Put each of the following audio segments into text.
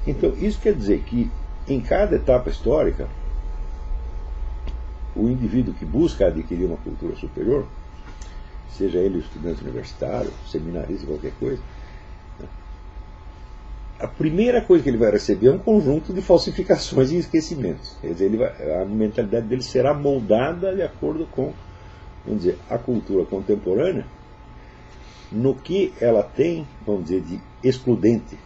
Então, isso quer dizer que em cada etapa histórica, o indivíduo que busca adquirir uma cultura superior, seja ele estudante universitário, seminarista, qualquer coisa, a primeira coisa que ele vai receber é um conjunto de falsificações e esquecimentos. Quer dizer, a mentalidade dele será moldada de acordo com, vamos dizer, a cultura contemporânea, no que ela tem, vamos dizer, de excludente.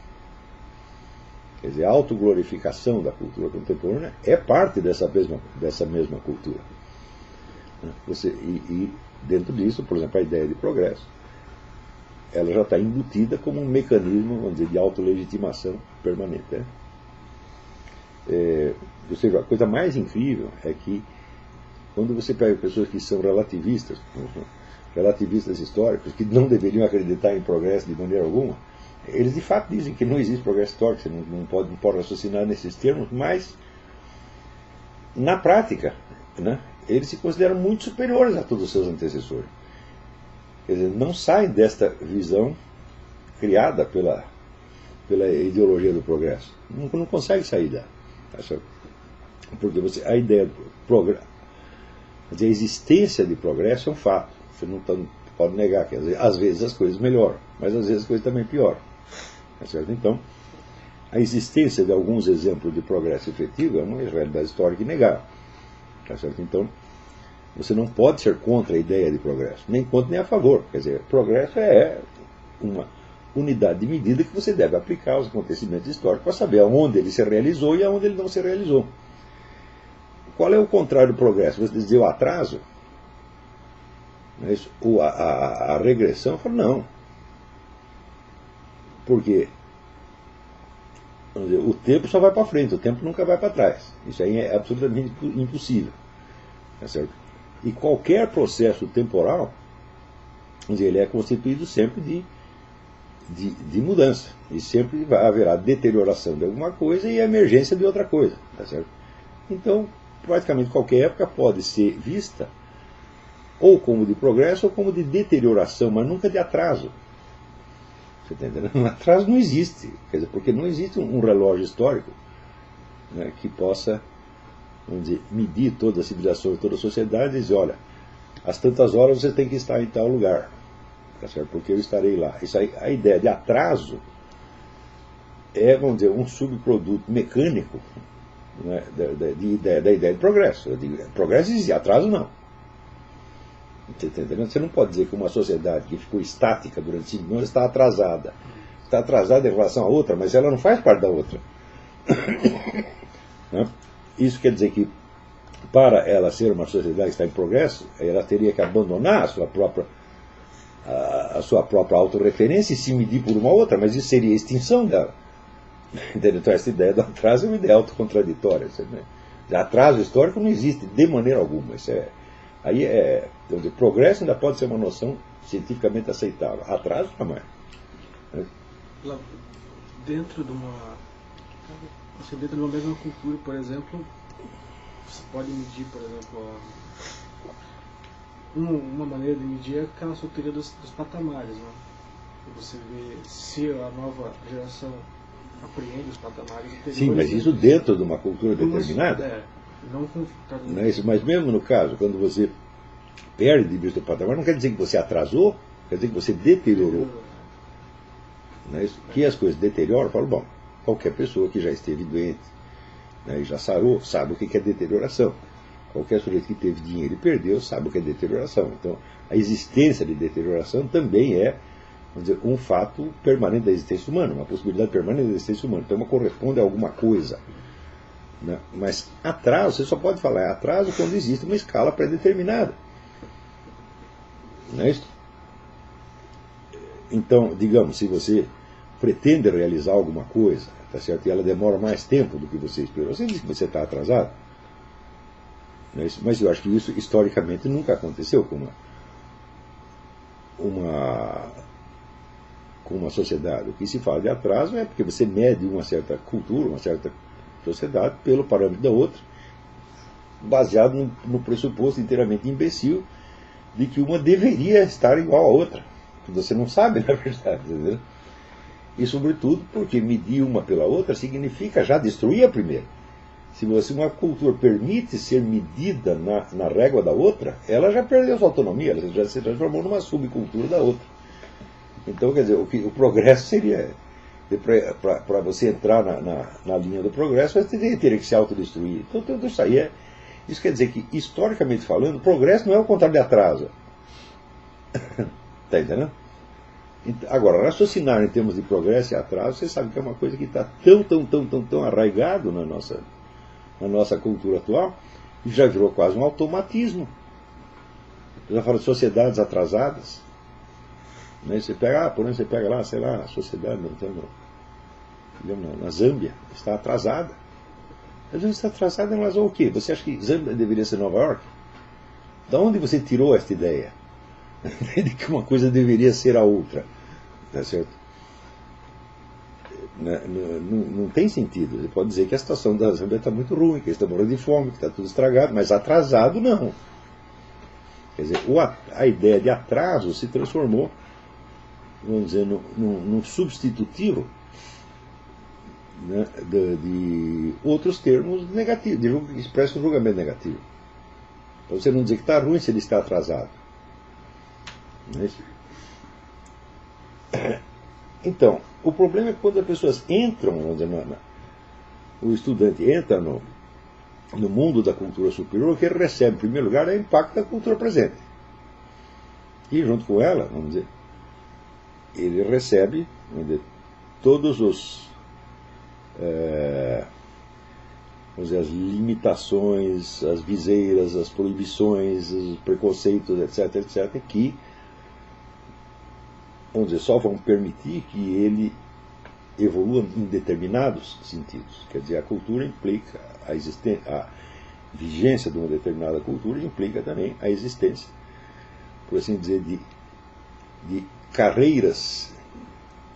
Quer dizer, a autoglorificação da cultura contemporânea é parte dessa mesma cultura. E dentro disso, por exemplo, a ideia de progresso, ela já está embutida como um mecanismo, vamos dizer, de autolegitimação permanente. Ou seja, a coisa mais incrível é que, quando você pega pessoas que são relativistas históricos, que não deveriam acreditar em progresso de maneira alguma, eles de fato dizem que não existe progresso histórico, você não pode raciocinar nesses termos, mas, na prática, né, eles se consideram muito superiores a todos os seus antecessores. Quer dizer, não saem desta visão criada pela ideologia do progresso. Não consegue sair dela. Porque a ideia do progresso, a existência de progresso é um fato. Você não pode negar que às vezes as coisas melhoram, mas às vezes as coisas também pioram. Tá certo? Então, a existência de alguns exemplos de progresso efetivo é uma realidade histórica inegável. Tá certo? Então, você não pode ser contra a ideia de progresso, nem contra nem a favor. Quer dizer, progresso é uma unidade de medida que você deve aplicar aos acontecimentos históricos para saber aonde ele se realizou e aonde ele não se realizou. Qual é o contrário do progresso? Você dizer o atraso? Não é isso? Ou a regressão? Eu falo, não. Porque o tempo só vai para frente, o tempo nunca vai para trás. Isso aí é absolutamente impossível. Tá certo? E qualquer processo temporal, ele é constituído sempre de mudança. E sempre haverá deterioração de alguma coisa e emergência de outra coisa. Tá certo? Então, praticamente qualquer época pode ser vista ou como de progresso ou como de deterioração, mas nunca de atraso. Você está entendendo? Atraso não existe. Quer dizer, porque não existe um relógio histórico, né, que possa, vamos dizer, medir toda a civilização e toda a sociedade e dizer, olha, às tantas horas você tem que estar em tal lugar, tá certo? Porque eu estarei lá. Isso aí, a ideia de atraso é, vamos dizer, um subproduto mecânico, né, da ideia de progresso. Progresso existe, atraso não. Você está entendendo? Você não pode dizer que uma sociedade que ficou estática durante 5 anos está atrasada. Está atrasada em relação à outra, mas ela não faz parte da outra. Isso quer dizer que, para ela ser uma sociedade que está em progresso, ela teria que abandonar a sua própria autorreferência e se medir por uma outra, mas isso seria a extinção dela. Então, essa ideia do atraso é uma ideia autocontraditória. Atraso histórico não existe de maneira alguma. Então, o progresso ainda pode ser uma noção cientificamente aceitável. Atraso jamais. Dentro de uma mesma cultura, por exemplo, você pode medir, por exemplo, uma maneira de medir é aquela sua teoria dos patamares, né? Você vê se a nova geração apreende os patamares anteriores. Sim, mas isso dentro de uma cultura determinada. Não é isso, mas mesmo no caso, quando você perde de vista o patamar, não quer dizer que você atrasou, quer dizer que você deteriorou. Não é isso? Que as coisas deterioram, eu falo, bom, qualquer pessoa que já esteve doente, né, e já sarou, sabe o que é deterioração. Qualquer sujeito que teve dinheiro e perdeu, sabe o que é deterioração. Então, a existência de deterioração também é, vamos dizer, um fato permanente da existência humana, uma possibilidade permanente da existência humana. Então, corresponde a alguma coisa. Né? Mas atraso, você só pode falar atraso quando existe uma escala pré-determinada. Não é isso? Então, digamos, se você pretende realizar alguma coisa, tá certo? E ela demora mais tempo do que você esperou, você diz que você está atrasado. Não é isso? Mas eu acho que isso historicamente nunca aconteceu com uma sociedade. O que se fala de atraso é porque você mede uma certa cultura, uma certa sociedade pelo parâmetro da outra, baseado no pressuposto inteiramente imbecil de que uma deveria estar igual à outra. Você não sabe, na verdade. Entendeu? E, sobretudo, porque medir uma pela outra significa já destruir a primeira. Se uma cultura permite ser medida na régua da outra, ela já perdeu sua autonomia, ela já se transformou numa subcultura da outra. Então, quer dizer, o progresso seria... Para você entrar na linha do progresso, você teria que se autodestruir. Então, tudo isso aí isso quer dizer que, historicamente falando, progresso não é o contrário de atraso. Está entendendo? Agora, raciocinar em termos de progresso e atraso, você sabe que é uma coisa que está tão arraigado na nossa cultura atual, que já virou quase um automatismo. Eu já falo de sociedades atrasadas. Né? Você pega, por exemplo, você pega lá, sei lá, a sociedade na Zâmbia, está atrasada. Mas está atrasada em relação ao quê? Você acha que Zâmbia deveria ser Nova York? Da onde você tirou esta ideia? De que uma coisa deveria ser a outra. Tá certo? Não tem sentido. Você pode dizer que a situação da Zâmbia está muito ruim, que eles estão morrendo de fome, que está tudo estragado, mas atrasado não. Quer dizer, a ideia de atraso se transformou, vamos dizer, num substitutivo, né, de outros termos negativos, que expressam um julgamento negativo. Para você não dizer que está ruim se ele está atrasado. Não é isso? Então, o problema é quando as pessoas entram, vamos dizer, o estudante entra no mundo da cultura superior, o que ele recebe, em primeiro lugar, é o impacto da cultura presente. E, junto com ela, vamos dizer, ele recebe, vamos dizer, todos os vamos dizer, as limitações, as viseiras, as proibições, os preconceitos, etc., que, vamos dizer, só vão permitir que ele evolua em determinados sentidos. Quer dizer, a cultura implica a vigência de uma determinada cultura implica também a existência, por assim dizer, de carreiras,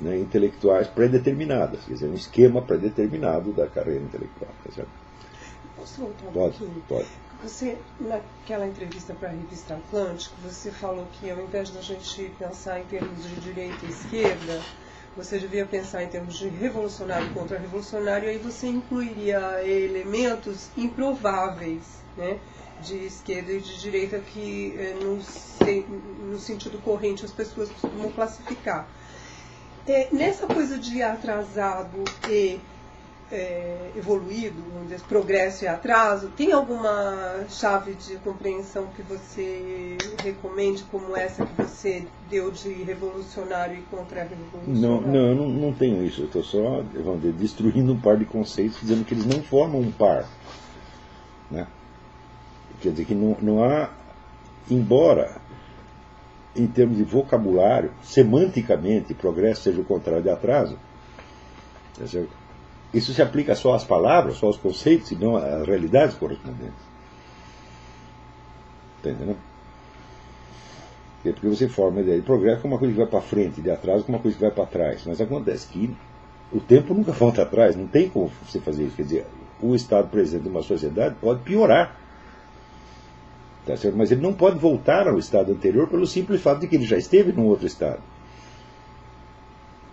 né, intelectuais pré-determinadas, quer dizer, um esquema pré-determinado da carreira intelectual. Tá certo? Posso voltar um pouquinho? Pode. Você, naquela entrevista para a revista Atlântico, você falou que ao invés da gente pensar em termos de direita e esquerda, você devia pensar em termos de revolucionário e contra-revolucionário, e aí você incluiria elementos improváveis, né, de esquerda e de direita que no sentido corrente as pessoas costumam classificar. Nessa coisa de atrasado e evoluído, vamos dizer, progresso e atraso, tem alguma chave de compreensão que você recomende como essa que você deu de revolucionário e contra-revolucionário? Não tenho isso. Eu estou só, vamos dizer, destruindo um par de conceitos, dizendo que eles não formam um par. Né? Quer dizer que não há, embora em termos de vocabulário, semanticamente, progresso seja o contrário de atraso, tá certo? Isso se aplica só às palavras, só aos conceitos, e não às realidades correspondentes. Está entendendo? Porque você forma a ideia de progresso como uma coisa que vai para frente, de atraso como uma coisa que vai para trás. Mas acontece que o tempo nunca volta atrás, não tem como você fazer isso. Quer dizer, o estado presente de uma sociedade pode piorar. Tá certo? Mas ele não pode voltar ao estado anterior pelo simples fato de que ele já esteve num outro estado.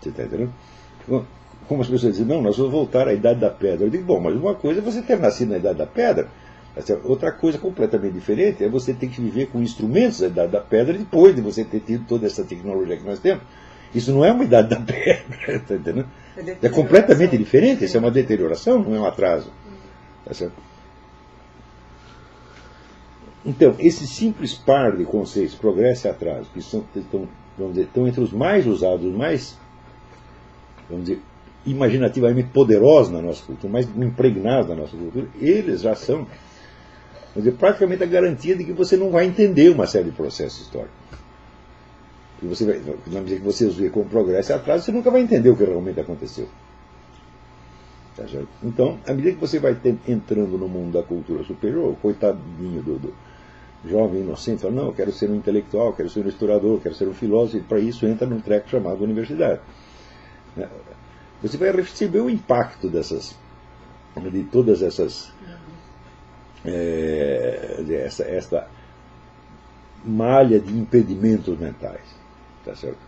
Você está entendendo? Como as pessoas dizem, não, nós vamos voltar à Idade da Pedra. Eu digo, bom, mas uma coisa é você ter nascido na Idade da Pedra, tá certo? Outra coisa completamente diferente é você ter que viver com instrumentos da Idade da Pedra depois de você ter tido toda essa tecnologia que nós temos. Isso não é uma Idade da Pedra, está entendendo? É completamente diferente, isso é uma deterioração, não é um atraso. Tá certo? Então, esse simples par de conceitos, progresso e atraso, que estão entre os mais usados, os mais, vamos dizer, imaginativamente poderosos na nossa cultura, mais impregnados na nossa cultura, eles já são, vamos dizer, praticamente a garantia de que você não vai entender uma série de processos históricos. E você vai, na medida que você os vê como progresso e atraso, você nunca vai entender o que realmente aconteceu. Tá certo? Então, à medida que você vai entrando no mundo da cultura superior, o coitadinho do jovem inocente fala, não, eu quero ser um intelectual, quero ser um historiador, quero ser um filósofo, e para isso entra num treco chamado universidade. Você vai receber o impacto de todas essas esta malha de impedimentos mentais. Tá certo?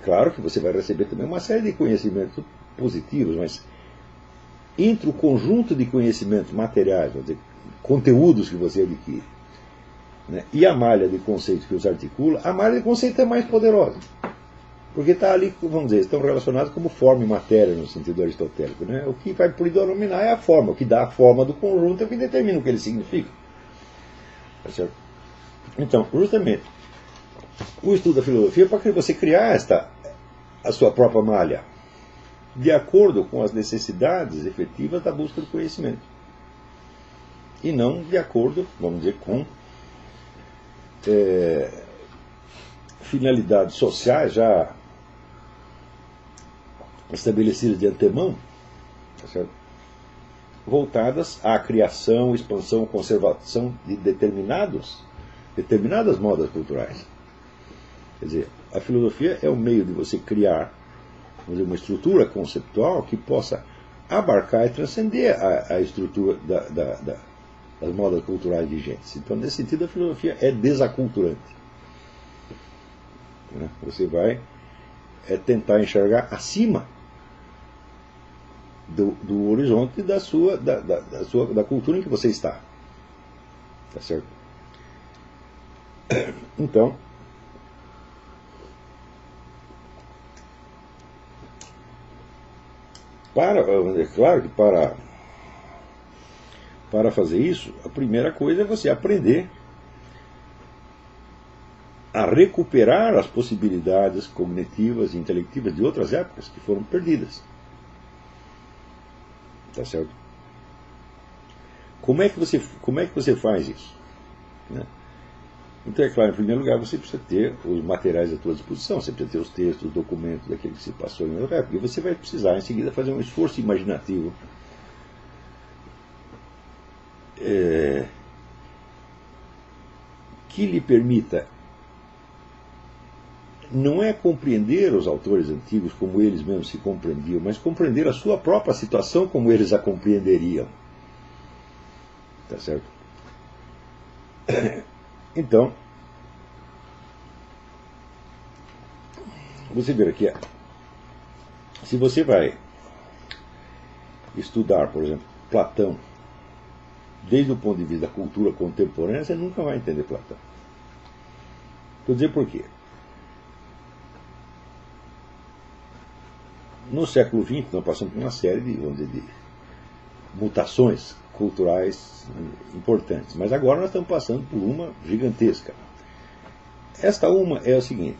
Claro que você vai receber também uma série de conhecimentos positivos, mas entre o conjunto de conhecimentos materiais, vamos dizer, conteúdos que você adquire, né, e a malha de conceitos que os articula, a malha de conceito é mais poderosa. Porque está ali, vamos dizer, estão relacionados como forma e matéria no sentido aristotélico. Né? O que vai predominar é a forma, o que dá a forma do conjunto é o que determina o que ele significa. Tá certo? Então, justamente, o estudo da filosofia é para você criar a sua própria malha, de acordo com as necessidades efetivas da busca do conhecimento. E não de acordo, vamos dizer, com finalidades sociais já estabelecidas de antemão, tá certo? Voltadas à criação, expansão, conservação de determinadas modas culturais. Quer dizer, a filosofia é o meio de você criar, vamos dizer, uma estrutura conceptual que possa abarcar e transcender a estrutura das modas culturais vigentes. Então, nesse sentido, a filosofia é desaculturante. Você vai tentar enxergar acima do horizonte da cultura em que você está. Tá certo? Então, é claro que para fazer isso, a primeira coisa é você aprender a recuperar as possibilidades cognitivas e intelectivas de outras épocas que foram perdidas. Tá certo? Como é que você faz isso? Né? Então, é claro, em primeiro lugar, você precisa ter os materiais à sua disposição, você precisa ter os textos, os documentos daquilo que se passou em outra época, e você vai precisar, em seguida, fazer um esforço imaginativo que lhe permita não é compreender os autores antigos como eles mesmos se compreendiam, mas compreender a sua própria situação como eles a compreenderiam. Tá certo? Então, você vê aqui, se você vai estudar, por exemplo, Platão, desde o ponto de vista da cultura contemporânea, você nunca vai entender Platão. Vou dizer por quê. No século XX, nós passamos por uma série de mutações culturais importantes, mas agora nós estamos passando por uma gigantesca. Esta uma é o seguinte: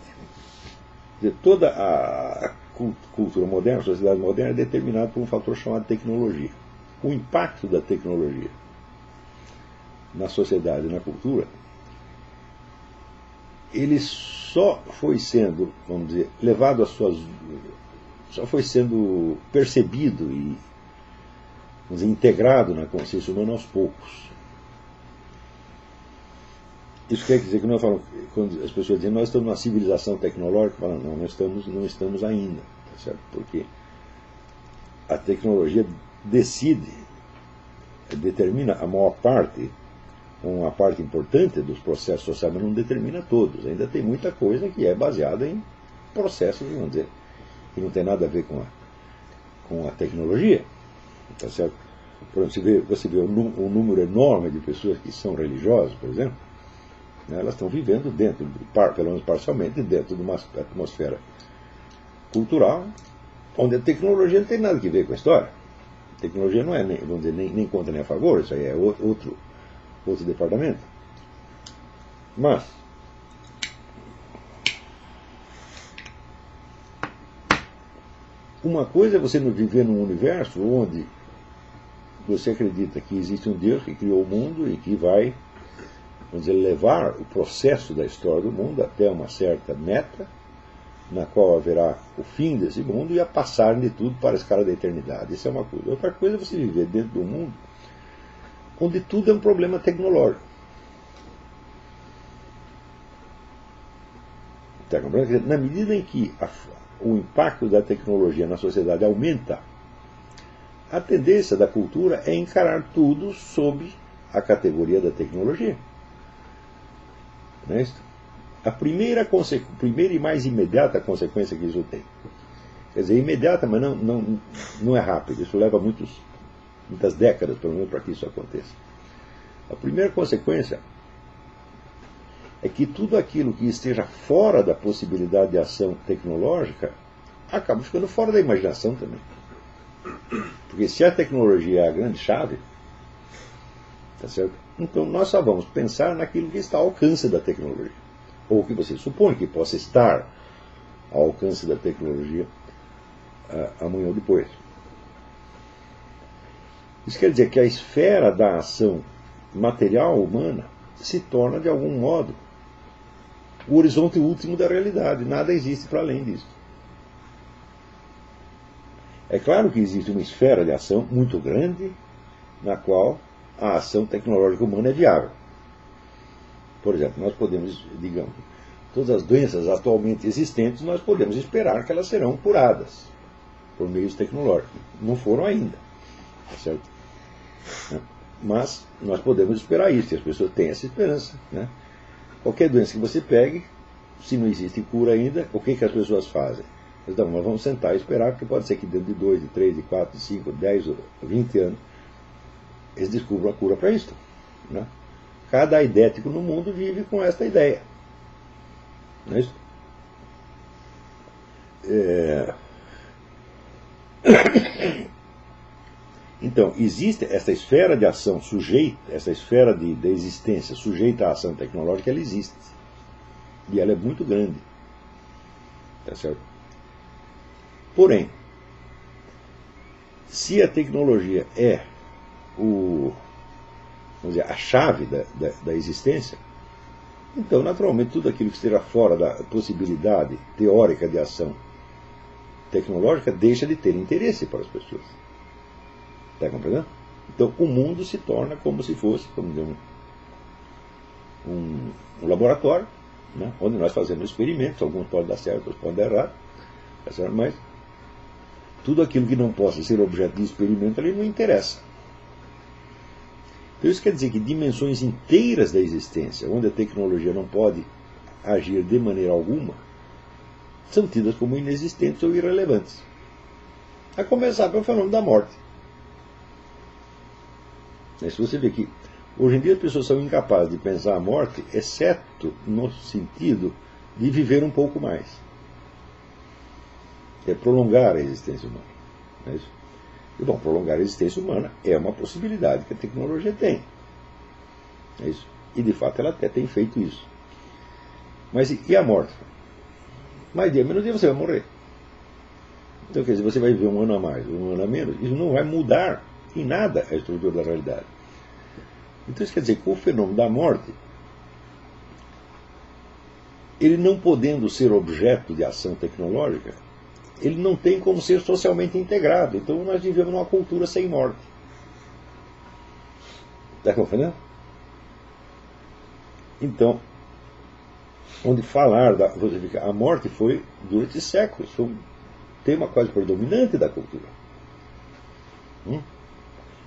toda a cultura moderna, a sociedade moderna é determinada por um fator chamado tecnologia. O impacto da tecnologia na sociedade e na cultura, ele só foi sendo, vamos dizer, levado às suas... só foi sendo percebido e, vamos dizer, integrado na consciência humana aos poucos. Isso quer dizer que nós falamos, quando as pessoas dizem nós estamos numa civilização tecnológica, falam, não, não estamos ainda, tá certo? Porque a tecnologia determina a maior parte, uma parte importante dos processos sociais, mas não determina todos. Ainda tem muita coisa que é baseada em processos, vamos dizer, que não tem nada a ver com a tecnologia. Tá certo? Por exemplo, você vê um número enorme de pessoas que são religiosas, por exemplo, né, elas estão vivendo dentro, pelo menos parcialmente, dentro de uma atmosfera cultural, onde a tecnologia não tem nada a ver com a história. A tecnologia não é, vamos dizer, nem contra nem a favor, isso aí é outro departamento. Mas uma coisa é você viver num universo onde você acredita que existe um Deus que criou o mundo e que vai, vamos dizer, levar o processo da história do mundo até uma certa meta, na qual haverá o fim desse mundo e a passagem de tudo para a escala da eternidade. Isso é uma coisa. Outra coisa é você viver dentro do mundo onde tudo é um problema tecnológico. Na medida em que o impacto da tecnologia na sociedade aumenta, a tendência da cultura é encarar tudo sob a categoria da tecnologia. Não é isso? a primeira e mais imediata consequência que isso tem. Quer dizer, imediata, mas não é rápido. Isso leva muitas décadas, pelo menos, para que isso aconteça. A primeira consequência é que tudo aquilo que esteja fora da possibilidade de ação tecnológica acaba ficando fora da imaginação também. Porque se a tecnologia é a grande chave, tá certo? Então nós só vamos pensar naquilo que está ao alcance da tecnologia. Ou que você supõe que possa estar ao alcance da tecnologia amanhã ou depois. Isso quer dizer que a esfera da ação material humana se torna, de algum modo, o horizonte último da realidade. Nada existe para além disso. É claro que existe uma esfera de ação muito grande na qual a ação tecnológica humana é viável. Por exemplo, nós podemos, digamos, todas as doenças atualmente existentes, nós podemos esperar que elas serão curadas por meios tecnológicos. Não foram ainda. Tá certo? Mas nós podemos esperar isso, e as pessoas têm essa esperança. Né? Qualquer doença que você pegue, se não existe cura ainda, o que as pessoas fazem? Então, nós vamos sentar e esperar, porque pode ser que dentro de 2, de 3, de 4, de 5, 10, 20 anos, eles descubram a cura para isso. Né? Cada aidético no mundo vive com esta ideia. Não é isso? Então, existe essa esfera de ação sujeita, essa esfera de existência sujeita à ação tecnológica, ela existe. E ela é muito grande. Tá certo? Porém, se a tecnologia é vamos dizer, a chave da existência, então, naturalmente, tudo aquilo que esteja fora da possibilidade teórica de ação tecnológica deixa de ter interesse para as pessoas. Está compreendendo? Então, o mundo se torna como se fosse, vamos dizer, um laboratório, né, onde nós fazemos experimentos, alguns podem dar certo, outros podem dar errado, tá certo? Mas tudo aquilo que não possa ser objeto de experimento ali não interessa. Então, isso quer dizer que dimensões inteiras da existência, onde a tecnologia não pode agir de maneira alguma, são tidas como inexistentes ou irrelevantes. A começar pelo fenômeno da morte. Se você vê que hoje em dia as pessoas são incapazes de pensar a morte, exceto no sentido de viver um pouco mais. É prolongar a existência humana. Não é isso? E, bom, prolongar a existência humana é uma possibilidade que a tecnologia tem. É isso? E, de fato, ela até tem feito isso. Mas e a morte? Mais dia, menos dia você vai morrer. Então, quer dizer, você vai viver um ano a mais, um ano a menos. Isso não vai mudar em nada a estrutura da realidade. Então, isso quer dizer que o fenômeno da morte, ele não podendo ser objeto de ação tecnológica, ele não tem como ser socialmente integrado. Então nós vivemos numa cultura sem morte. Está compreendendo? Então, onde falar a morte foi, durante séculos, foi um tema quase predominante da cultura.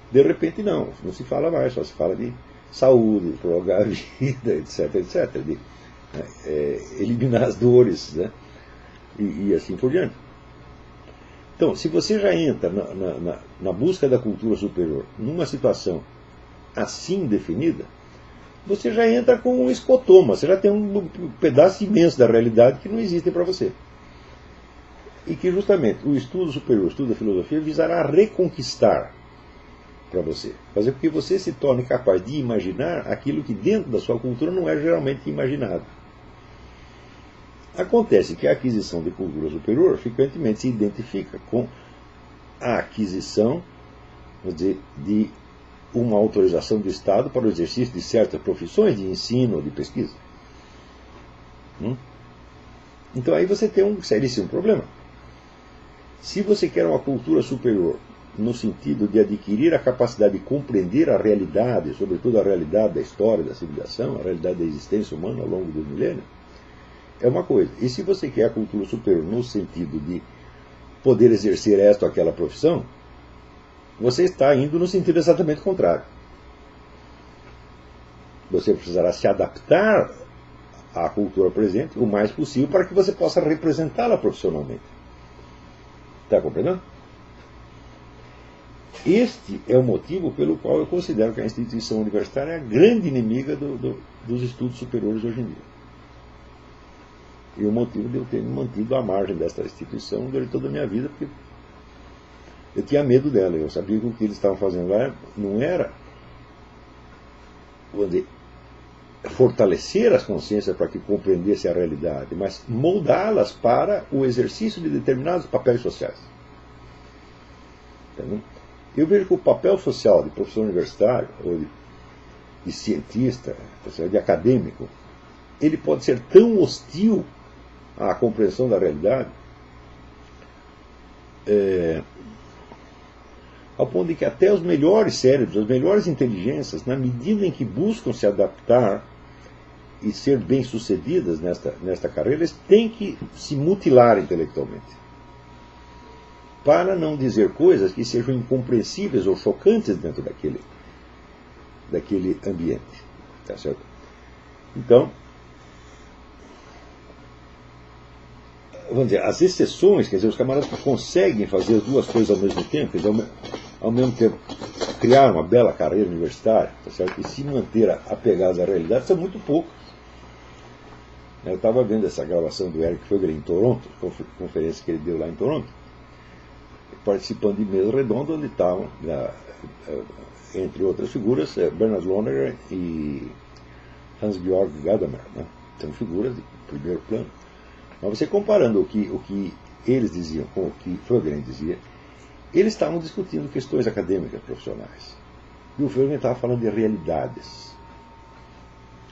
De repente não se fala mais, só se fala de saúde, de prolongar a vida, etc, etc, de eliminar as dores, né? E assim por diante. Então, se você já entra na busca da cultura superior numa situação assim definida, você já entra com um escotoma, você já tem um pedaço imenso da realidade que não existe para você. E que justamente o estudo superior, o estudo da filosofia, visará reconquistar para você, fazer com que você se torne capaz de imaginar aquilo que dentro da sua cultura não é geralmente imaginado. Acontece que a aquisição de cultura superior frequentemente se identifica com a aquisição, vamos dizer, de uma autorização do Estado para o exercício de certas profissões de ensino ou de pesquisa. Então aí você tem um seríssimo problema. Se você quer uma cultura superior no sentido de adquirir a capacidade de compreender a realidade, sobretudo a realidade da história da civilização, a realidade da existência humana ao longo dos milênios, é uma coisa. E se você quer a cultura superior no sentido de poder exercer esta ou aquela profissão, você está indo no sentido exatamente contrário. Você precisará se adaptar a cultura presente o mais possível para que você possa representá-la profissionalmente. Está compreendendo? Este é o motivo pelo qual eu considero que a instituição universitária é a grande inimiga dos estudos superiores hoje em dia. E o motivo de eu ter me mantido à margem desta instituição durante toda a minha vida, porque eu tinha medo dela. Eu sabia que o que eles estavam fazendo lá não era, vamos dizer, fortalecer as consciências para que compreendessem a realidade, mas moldá-las para o exercício de determinados papéis sociais. Entendeu? Eu vejo que o papel social de professor universitário, ou de cientista, de acadêmico, ele pode ser tão hostil à compreensão da realidade, ao ponto de que até os melhores cérebros, as melhores inteligências, na medida em que buscam se adaptar e ser bem-sucedidas nesta carreira, eles têm que se mutilar intelectualmente, para não dizer coisas que sejam incompreensíveis ou chocantes dentro daquele ambiente. Tá certo? Então, vamos dizer, as exceções, quer dizer, os camaradas que conseguem fazer as duas coisas ao mesmo tempo, quer dizer, ao mesmo tempo criar uma bela carreira universitária, tá certo? E se manter apegados à realidade, são muito poucos. Eu estava vendo essa gravação do Eric Fögel em Toronto, conferência que ele deu lá em Toronto, participando de mesa redonda, onde estavam, entre outras figuras, Bernhard Lonergan e Hans-Georg Gadamer. Né? São figuras de primeiro plano. Mas você comparando o que eles diziam com o que Fögel dizia, eles estavam discutindo questões acadêmicas profissionais. E o Fögel estava falando de realidades.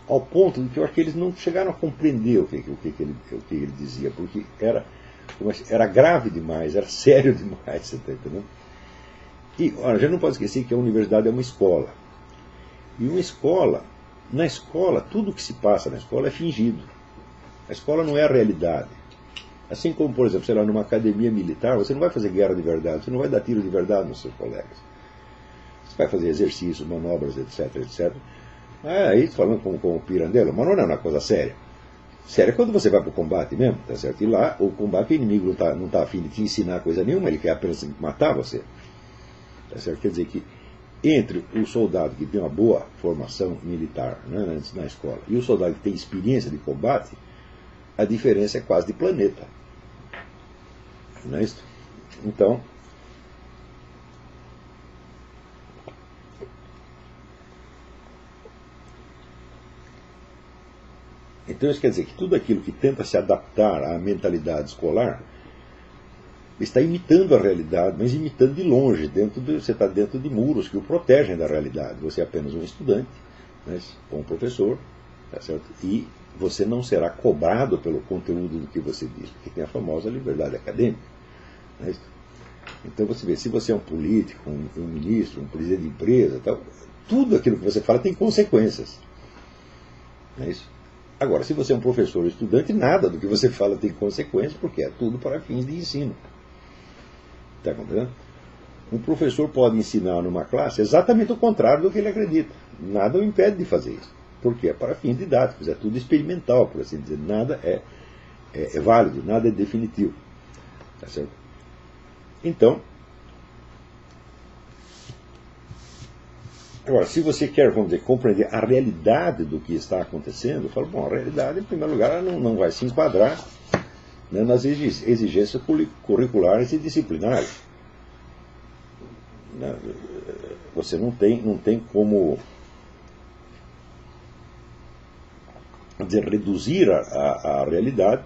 Ao ponto de que eu acho que eles não chegaram a compreender o que ele dizia, porque era grave demais, era sério demais, você está entendendo? E olha, a gente não pode esquecer que a universidade é uma escola. E uma escola, na escola, tudo que se passa na escola é fingido. A escola não é a realidade. Assim como, por exemplo, sei lá, numa academia militar, você não vai fazer guerra de verdade, você não vai dar tiro de verdade nos seus colegas. Você vai fazer exercícios, manobras, etc, etc. Aí, falando como Pirandello, mas não é uma coisa séria. Sério é quando você vai para o combate mesmo, tá certo? E lá o combate, o inimigo não está a fim de te ensinar coisa nenhuma, ele quer apenas matar você. Tá certo? Quer dizer que entre o soldado que tem uma boa formação militar, né, na escola e o soldado que tem experiência de combate, a diferença é quase de planeta. Não é isso? Então, isso quer dizer que tudo aquilo que tenta se adaptar à mentalidade escolar está imitando a realidade, mas imitando de longe. Você está dentro de muros que o protegem da realidade. Você é apenas um estudante, mas, ou um professor, tá certo? E você não será cobrado pelo conteúdo do que você diz, porque tem a famosa liberdade acadêmica. Não é isso? Então você vê, se você é um político, um ministro, um presidente de empresa, tal, tudo aquilo que você fala tem consequências. Não é isso? Agora, se você é um professor ou estudante, nada do que você fala tem consequência, porque é tudo para fins de ensino. Está compreendendo? Um professor pode ensinar numa classe exatamente o contrário do que ele acredita. Nada o impede de fazer isso. Porque é para fins didáticos, é tudo experimental, por assim dizer. Nada é válido, nada é definitivo. Tá certo? Então, agora, se você quer, vamos dizer, compreender a realidade do que está acontecendo, eu falo, bom, a realidade, em primeiro lugar, ela não vai se enquadrar, né, nas exigências curriculares e disciplinares. Você não tem como, vamos dizer, reduzir a realidade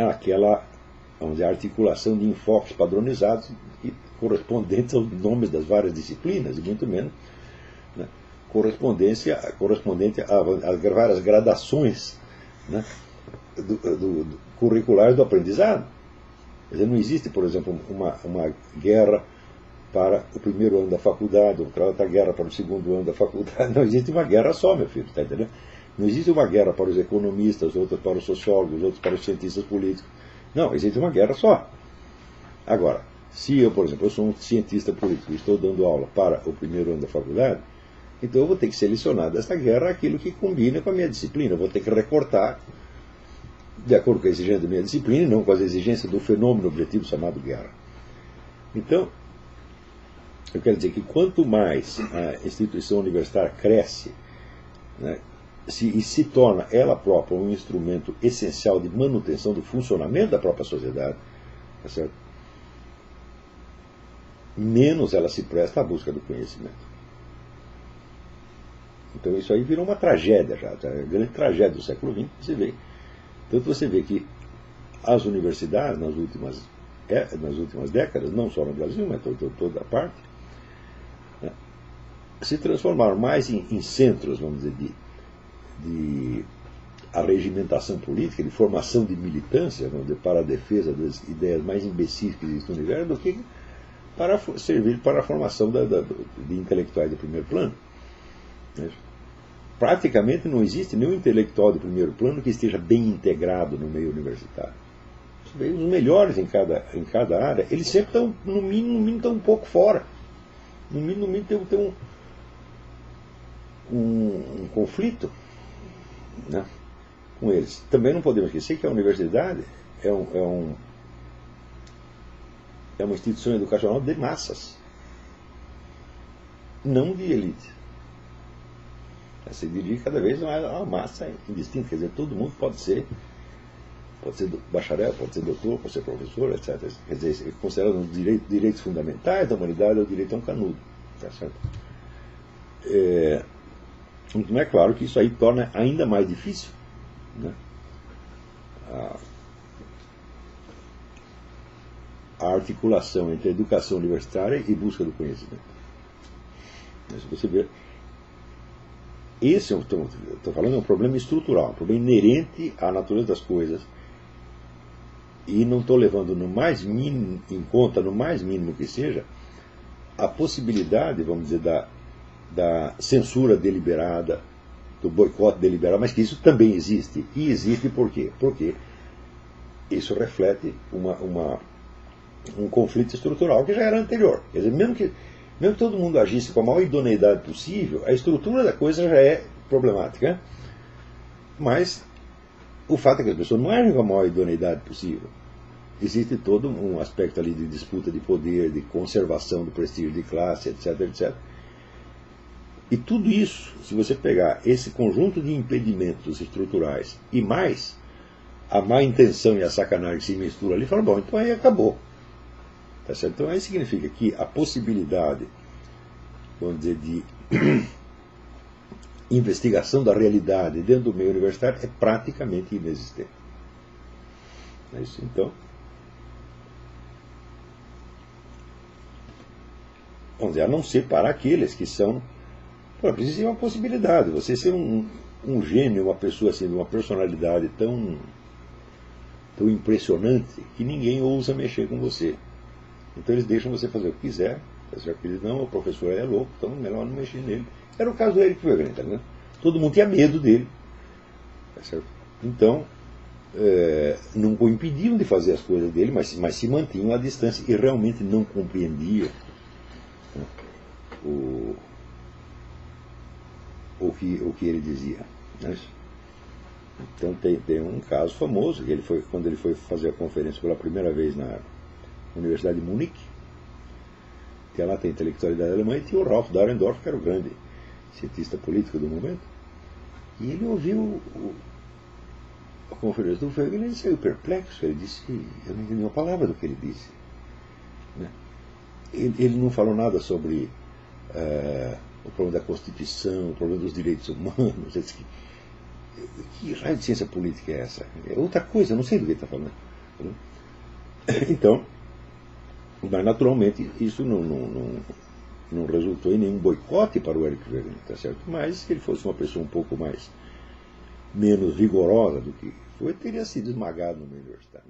àquela, vamos dizer, articulação de enfoques padronizados e correspondentes aos nomes das várias disciplinas, e muito menos, né, correspondente às várias gradações, né, curriculares do aprendizado. Quer dizer, não existe, por exemplo, uma guerra para o primeiro ano da faculdade, outra guerra para o segundo ano da faculdade. Não existe uma guerra só, meu filho, está entendendo? Não existe uma guerra para os economistas, outra para os sociólogos, outros para os cientistas políticos. Não, existe uma guerra só. Agora, se eu, por exemplo, eu sou um cientista político e estou dando aula para o primeiro ano da faculdade, Então eu vou ter que selecionar desta guerra aquilo que combina com a minha disciplina. Eu vou ter que recortar de acordo com a exigência da minha disciplina e não com as exigências do fenômeno objetivo chamado guerra. Então, eu quero dizer que quanto mais a instituição universitária cresce, né, e se torna ela própria um instrumento essencial de manutenção do funcionamento da própria sociedade, tá certo? Menos ela se presta à busca do conhecimento. Então isso aí virou uma tragédia já, a grande tragédia do século XX, você vê. Tanto você vê que as universidades, nas últimas décadas, não só no Brasil, mas toda a parte, né, se transformaram mais em centros, vamos dizer, de arregimentação política, de formação de militância, vamos dizer, para a defesa das ideias mais imbecis que existem no universo, do que para servir para a formação de intelectuais de primeiro plano. Praticamente não existe nenhum intelectual de primeiro plano que esteja bem integrado no meio universitário. Os melhores em cada área, eles sempre estão, no mínimo estão um pouco fora. No mínimo tem um conflito, né, com eles. Também não podemos esquecer que a universidade é uma instituição educacional de massas, não de elite. Se dirige cada vez mais a uma massa indistinta, quer dizer, todo mundo pode ser bacharel, pode ser doutor, pode ser professor, etc. Quer dizer, considerado um direitos fundamentais da humanidade, é o direito a um canudo. Tá certo? Então é claro que isso aí torna ainda mais difícil, né, a articulação entre a educação universitária e busca do conhecimento. Mas você vê, esse, estou falando, é um problema estrutural, um problema inerente à natureza das coisas, e não estou levando em conta, no mais mínimo que seja, a possibilidade, vamos dizer, da censura deliberada, do boicote deliberado, mas que isso também existe. E existe por quê? Porque isso reflete um conflito estrutural que já era anterior. Quer dizer, mesmo que todo mundo agisse com a maior idoneidade possível, a estrutura da coisa já é problemática. Mas o fato é que as pessoas não agem com a maior idoneidade possível. Existe todo um aspecto ali de disputa de poder, de conservação do prestígio de classe, etc, etc. E tudo isso, se você pegar esse conjunto de impedimentos estruturais e mais a má intenção e a sacanagem que se mistura ali, fala, bom, então aí acabou. Tá certo? Então aí significa que a possibilidade, vamos dizer, de investigação da realidade dentro do meio universitário é praticamente inexistente. É isso, então. Vamos dizer, a não ser para aqueles que são. Precisa ser uma possibilidade. Você ser um gênio, uma pessoa assim, de uma personalidade tão impressionante que ninguém ousa mexer com você. Então eles deixam você fazer o que quiser. Eles não, o professor é louco, então melhor não mexer nele. Era o caso do Eric Wegener, tá vendo? Todo mundo tinha medo dele. Tá certo? Então, não o impediam de fazer as coisas dele, mas se mantinham à distância e realmente não compreendiam, né, o que ele dizia. Né? Então tem um caso famoso, quando ele foi fazer a conferência pela primeira vez na Universidade de Munique, que lá tem a intelectualidade alemã, e tinha o Ralph Dahrendorf, que era o grande cientista político do momento, e ele ouviu a conferência do Wegener e ele saiu perplexo. Ele disse que eu não entendi uma palavra do que ele disse. Né? Ele não falou nada sobre o problema da Constituição, o problema dos direitos humanos. Que raio de ciência política é essa? É outra coisa, eu não sei do que ele está falando. Então, mas naturalmente isso não resultou em nenhum boicote para o Eric Wegener, tá certo? Mas se ele fosse uma pessoa um pouco menos vigorosa do que foi, teria sido esmagado no meio universitário.